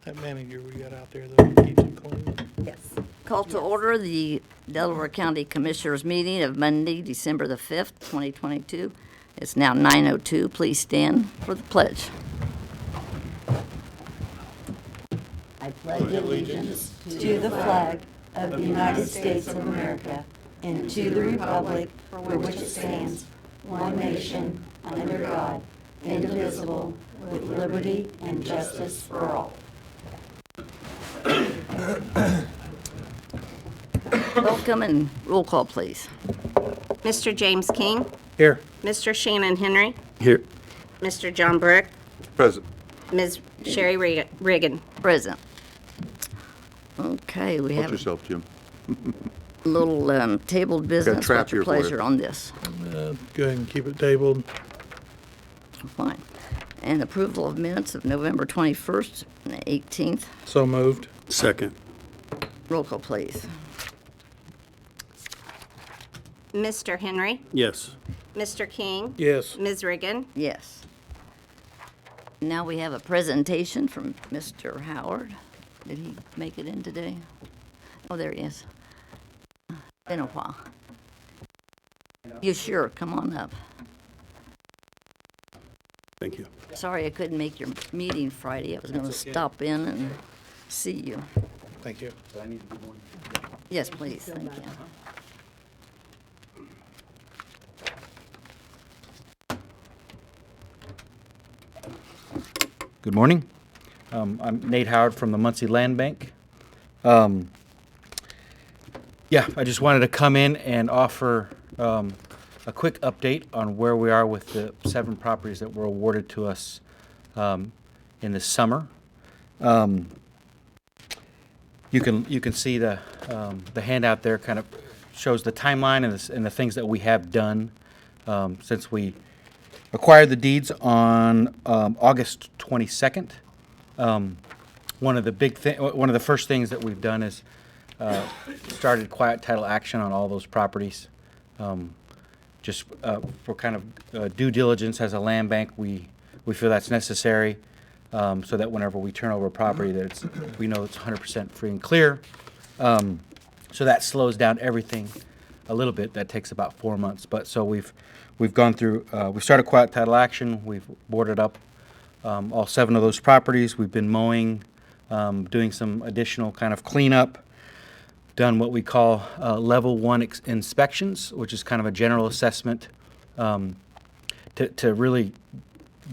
That manager we got out there, though, keeps it clean. Yes. Call to order the Delaware County Commissioners meeting of Monday, December the 5th, 2022. It's now 9:02. Please stand for the pledge. I pledge allegiance To the flag of the United States of America and to the republic for which it stands, one nation, under God, indivisible, with liberty and justice for all. Welcome and roll call, please. Mr. James King, Here. Mr. Shannon Henry, Here. Mr. John Burke, Present. Ms. Sherry Riggin. Present. Okay, we Watch have yourself, Jim. a little tabled business. trap What's your here for you. pleasure on this? Go ahead and keep it tabled. Fine. And approval of minutes of November 21st and the 18th. So moved. Second. Roll call, please. Mr. Henry, Yes. Mr. King, Yes. Ms. Riggin. Yes. Now we have a presentation from Mr. Howard. Did he make it in today? Oh, there he is. Been a while. You sure? Come on up. Thank you. Sorry I couldn't make your meeting Friday. I was going to stop in and see you. Thank you. Yes, please. Thank you. Good morning. I'm Nate Howard from the Muncie Land Bank. I just wanted to come in and offer a quick update on where we are with the 7 properties that were awarded to us in the summer. You can see the handout there kind of shows the timeline and the things that we have done since we acquired the deeds on August 22nd. One of the first things that we've done is started quiet title action on all those properties. Just for kind of due diligence as a land bank, we feel that's necessary so that whenever we turn over a property, that we know it's 100% free and clear. So that slows down everything a little bit. That takes about 4 months. But so we've gone through. We started quiet title action. We've boarded up all 7 of those properties. We've been mowing, doing some additional kind of cleanup. Done what we call level 1 inspections, which is kind of a general assessment to really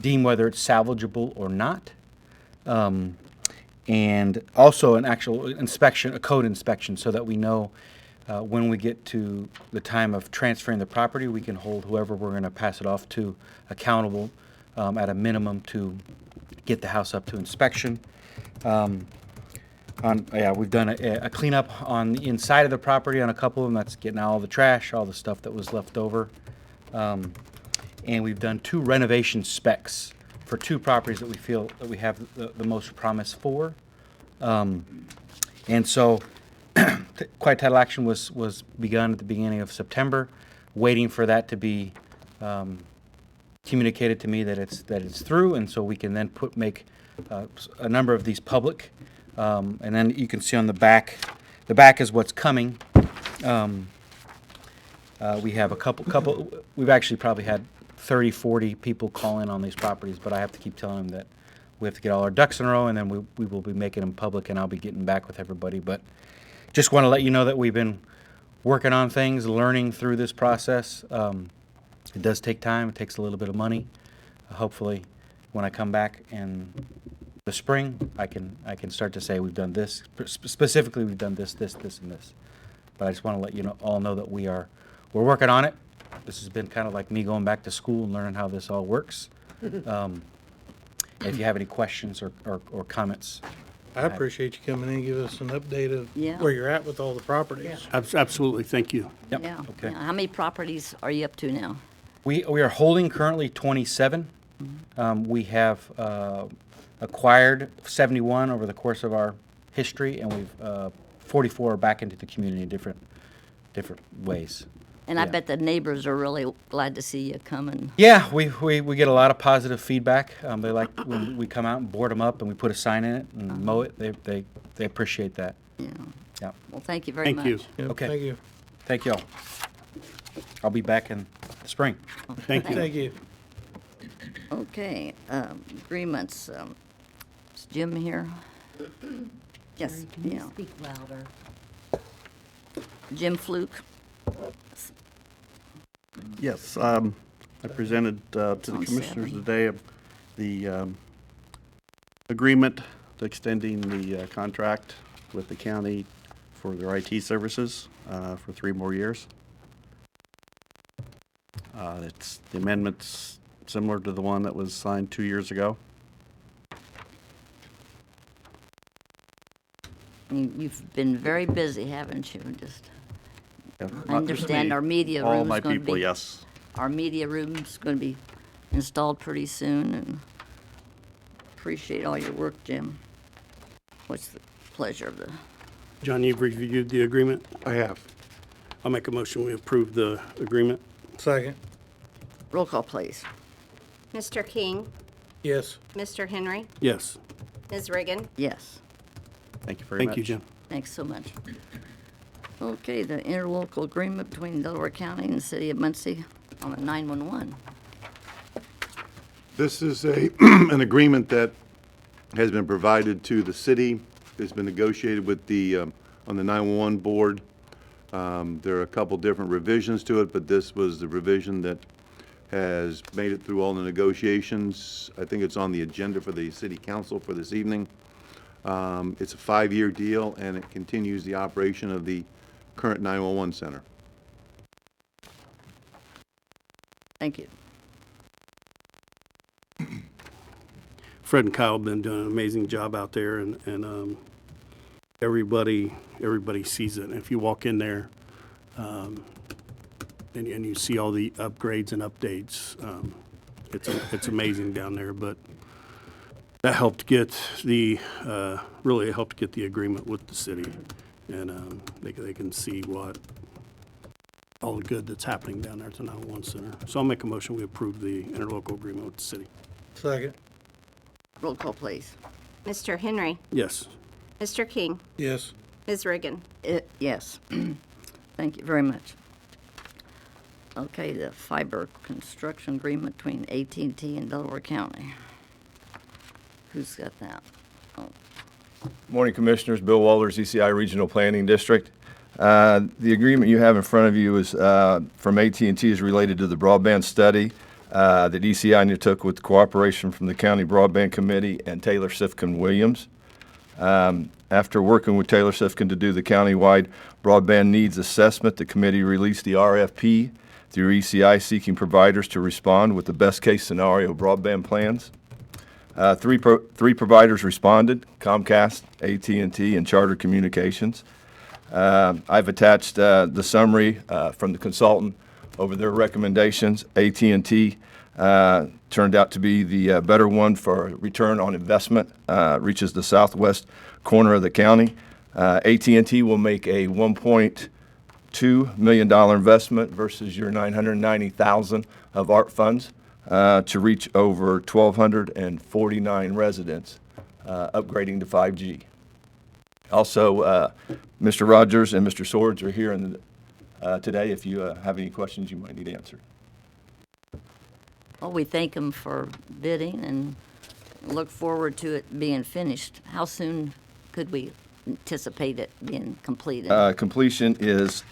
deem whether it's salvageable or not. And also an actual inspection, a code inspection, so that we know when we get to the time of transferring the property, we can hold whoever we're going to pass it off to accountable at a minimum to get the house up to inspection. We've done a cleanup on the inside of the property on a couple of them. That's getting out all the trash, all the stuff that was left over. And we've done 2 renovation specs for 2 properties that we feel that we have the most promise for. And so quiet title action was begun at the beginning of September, waiting for that to be communicated to me that it's through, and so we can then make a number of these public. And then you can see on the back is what's coming. We have a couple. We've actually probably had 30, 40 people call in on these properties, but I have to keep telling them that we have to get all our ducks in a row, and then we will be making them public, and I'll be getting back with everybody. But just want to let you know that we've been working on things, learning through this process. It does take time. It takes a little bit of money. Hopefully, when I come back in the spring, I can start to say we've done this. Specifically, we've done this, this, this, and this. But I just want to let you all know that we're working on it. This has been kind of like me going back to school and learning how this all works. If you have any questions or comments. I appreciate you coming in and give us an update of Yeah. where you're at with all the properties. Absolutely, thank you. Yep. Yeah. Okay. Yeah. How many properties are you up to now? We are holding currently 27. We have acquired 71 over the course of our history, and we've 44 back into the community in different ways. And I Yeah. bet the neighbors are really glad to see you coming. Yeah, we get a lot of positive feedback. They like when we come out and board them up and we put a sign in it and mow it. They appreciate that. Yeah. Yeah. Well, thank you very much. Thank you. Yep, Okay. Thank you. Thank you all. I'll be back in the spring. Thank you. Thank you. Okay, agreements. Is Jim here? Yes, yeah. Speak louder. Jim Fluke. Yes, I presented to the on commissioners 7. today the agreement extending the contract with the county for their IT services for 3 more years. It's the amendment's similar to the one that was signed 2 years ago. You've been very busy, haven't you? Just, Yeah, I not just understand me, our media all room's my gonna people, be- yes. Our media room's going to be installed pretty soon, and appreciate all your work, Jim. What's the pleasure of the, John, you've reviewed the agreement? I have. I'll make a motion, we approve the agreement. Second. roll call, please. Mr. King, Yes. Mr. Henry, Yes. Ms. Riggin, Yes, Thank you very much. Thank you, Jim. thanks so much. Okay, the interlocal agreement between Delaware County and the City of Muncie on the 911. This is an agreement that has been provided to the city. It's been negotiated with on the 911 board. There are a couple different revisions to it, but this was the revision that has made it through all the negotiations. I think it's on the agenda for the city council for this evening. It's a 5-year deal, and it continues the operation of the current 911 center. Thank you. Fred and Kyle have been doing an amazing job out there, and everybody sees it. And if you walk in there, and you see all the upgrades and updates, it's amazing down there. But that helped get the really helped get the agreement with the city, and they can see what all the good that's happening down there at the 911 center. So I'll make a motion, we approve the interlocal agreement with the city. Second. Roll call, please. Mr. Henry, Yes. Mr. King, Yes. Ms. Riggin. Yes. Thank you very much. Okay, the fiber construction agreement between AT&T and Delaware County. Who's got that? Oh, Morning, Commissioners. Bill Walters, ECI Regional Planning District. The agreement you have in front of you is from AT&T is related to the broadband study that ECI undertook with cooperation from the County Broadband Committee and Taylor Sifkin Williams. After working with Taylor Sifkin to do the countywide broadband needs assessment, the committee released the RFP through ECI seeking providers to respond with the best case scenario broadband plans. Three providers responded: Comcast, AT&T, and Charter Communications. I've attached the summary from the consultant over their recommendations. AT&T turned out to be the better one for return on investment, reaches the southwest corner of the county. AT&T will make a $1.2 million investment versus your $990,000 of ARP funds to reach over 1,249 residents, upgrading to 5G. Also, Mr. Rogers and Mr. Swords are here today if you have any questions you might need answered. Well, we thank them for bidding and look forward to it being finished. How soon could we anticipate it being completed? Completion is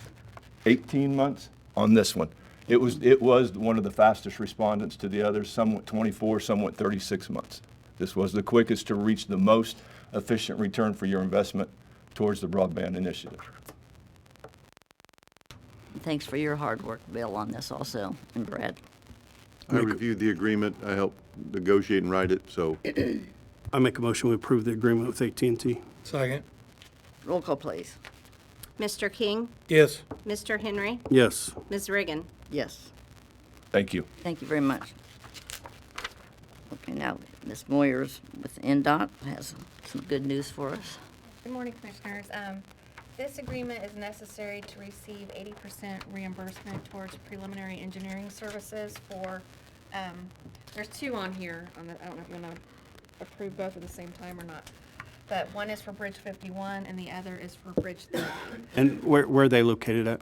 18 months on this one. It was one of the fastest respondents to the others, somewhat 24, somewhat 36 months. This was the quickest to reach the most efficient return for your investment towards the broadband initiative. Thanks for your hard work, Bill, on this also, and Brad. I reviewed the agreement. I helped negotiate and write it, so I make a motion, we approve the agreement with AT&T. Second. Roll call, please. Mr. King, Yes. Mr. Henry, Yes. Ms. Riggin. Yes. Thank you. Thank you very much. Okay, now Ms. Moyers with NDOT has some good news for us. Good morning, Commissioners. This agreement is necessary to receive 80% reimbursement towards preliminary engineering services for, there's two on here, I don't know if you want to approve both at the same time or not. But one is for Bridge 51 and the other is for Bridge 30. And where are they located at?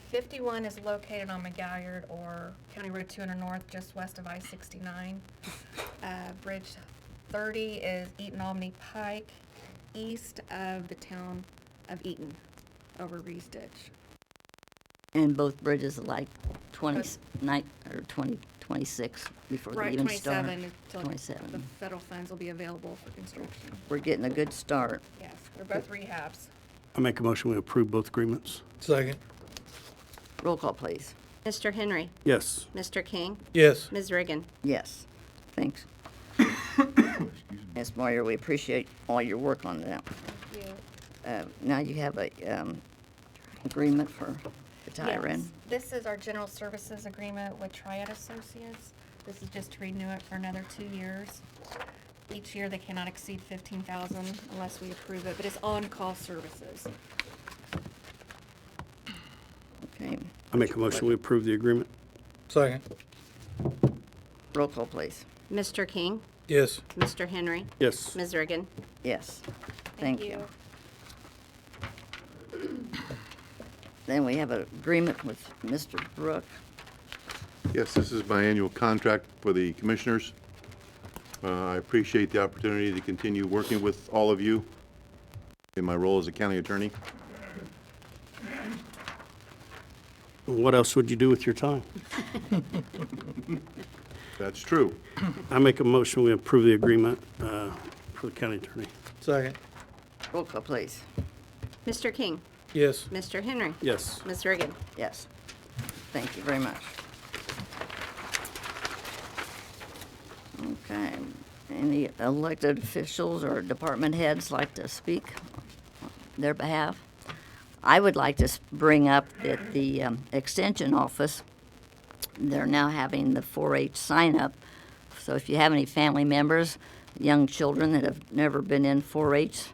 51 is located on McGalliard or County Road 200 North, just west of I-69. Bridge 30 is Eaton-Albany Pike, east of the town of Eaton, over Reeves Ditch. And both bridges are like 29 or 26 before they Right, even start. 27 until 27. the federal funds will be available for construction. We're getting a good start. Yes, they're both rehabs. I make a motion we approve both agreements. Second. Roll call, please. Mr. Henry. Yes. Mr. King. Yes. Ms. Riggin. Yes. Thanks. Ms. Moyer, we appreciate all your work on that. Thank you. Now you have a agreement for the Tyran. Yes, this is our general services agreement with Triad Associates. This is just to renew it for another 2 years. Each year, they cannot exceed 15,000 unless we approve it, but it's on-call services. Okay. I make a motion we approve the agreement. Second. Roll call, please. Mr. King. Yes. Mr. Henry. Yes. Ms. Riggin. Yes. Thank you. Then we have an agreement with Mr. Brook. Yes, this is my annual contract for the commissioners. I appreciate the opportunity to continue working with all of you in my role as a county attorney. What else would you do with your time? That's true. I make a motion we approve the agreement for the county attorney. Second. Roll call, please. Mr. King. Yes. Mr. Henry. Yes. Ms. Riggin. Yes. Thank you very much. Okay. Any elected officials or department heads like to speak on their behalf? I would like to bring up that the Extension Office, they're now having the 4-H sign-up. So if you have any family members, young children that have never been in 4-H,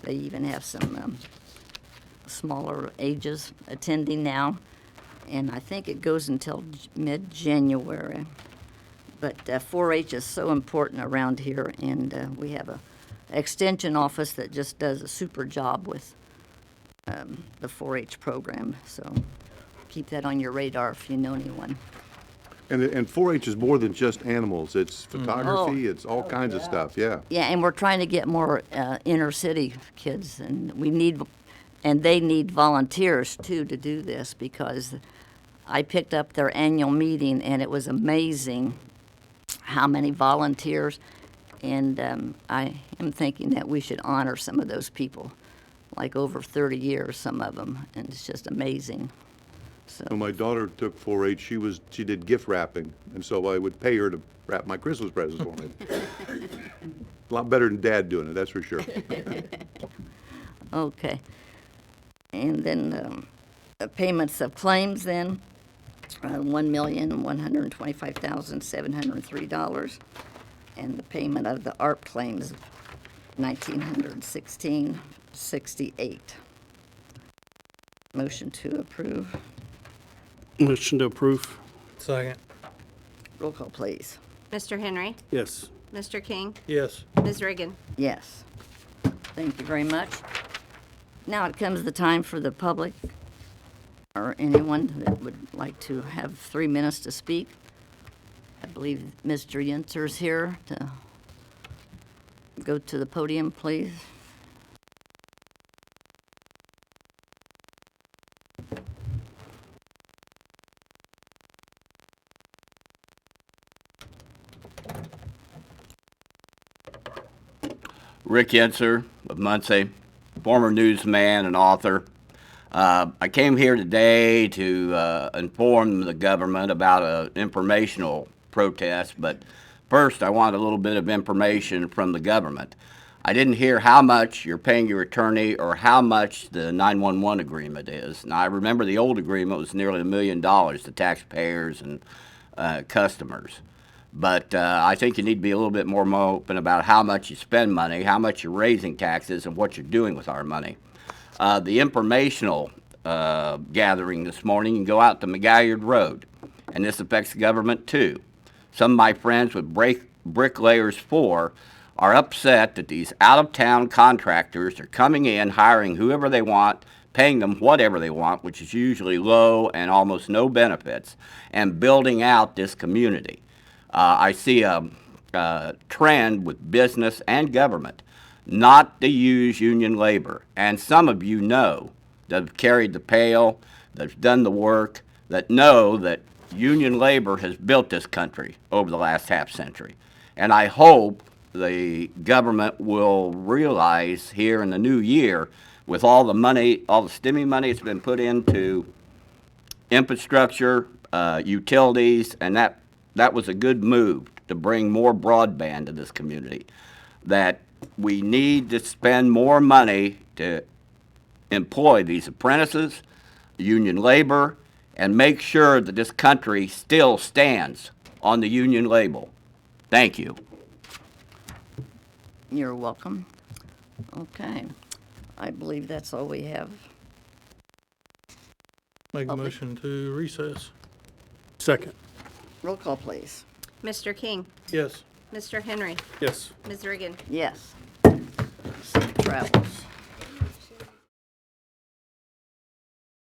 they even have some smaller ages attending now. And I think it goes until mid-January. But 4-H is so important around here, and we have a extension office that just does a super job with the 4-H program. So keep that on your radar if you know anyone. And 4-H is more than just animals. It's photography, it's all kinds of stuff, yeah. Yeah, and we're trying to get more inner city kids, and they need volunteers too to do this, because I picked up their annual meeting and it was amazing how many volunteers, and I am thinking that we should honor some of those people, like over 30 years, some of them, and it's just amazing. So. When my daughter took 4-H, she did gift wrapping, and so I would pay her to wrap my Christmas presents for me. A lot better than Dad doing it, that's for sure. Okay. And then payments of claims then, $1,125,703. And the payment of the ARP claims, $1,916.68. Motion to approve. Motion to approve. Second. Roll call, please. Mr. Henry. Yes. Mr. King. Yes. Ms. Riggin. Yes. Thank you very much. Now it comes the time for the public or anyone that would like to have 3 minutes to speak. I believe Mr. Yenser's here to go to the podium, please. Rick Yenser of Muncie, former newsman and author. I came here today to inform the government about an informational protest, but first I want a little bit of information from the government. I didn't hear how much you're paying your attorney or how much the 911 agreement is. Now, I remember the old agreement was nearly $1 million to taxpayers and customers. But I think you need to be a little bit more open about how much you spend money, how much you're raising taxes, and what you're doing with our money. the informational gathering this morning, you can go out to McGalliard Road, and this affects government too. Some of my friends with Bricklayers 4 are upset that these out-of-town contractors are coming in, hiring whoever they want, paying them whatever they want, which is usually low and almost no benefits, and building out this community. I see a trend with business and government not to use union labor. And some of you know that have carried the pail, that have done the work, that know that union labor has built this country over the last half century. And I hope the government will realize here in the new year, with all the money, all the stimmy money that's been put into infrastructure, utilities, and that was a good move to bring more broadband to this community, that we need to spend more money to employ these apprentices, union labor, and make sure that this country still stands on the union label. Thank you. You're welcome. Okay. I believe that's all we have. Make a Public. motion to recess. Second. Roll call, please. Mr. King, Yes. Mr. Henry, Yes. Ms. Riggin. Yes. Safe travels.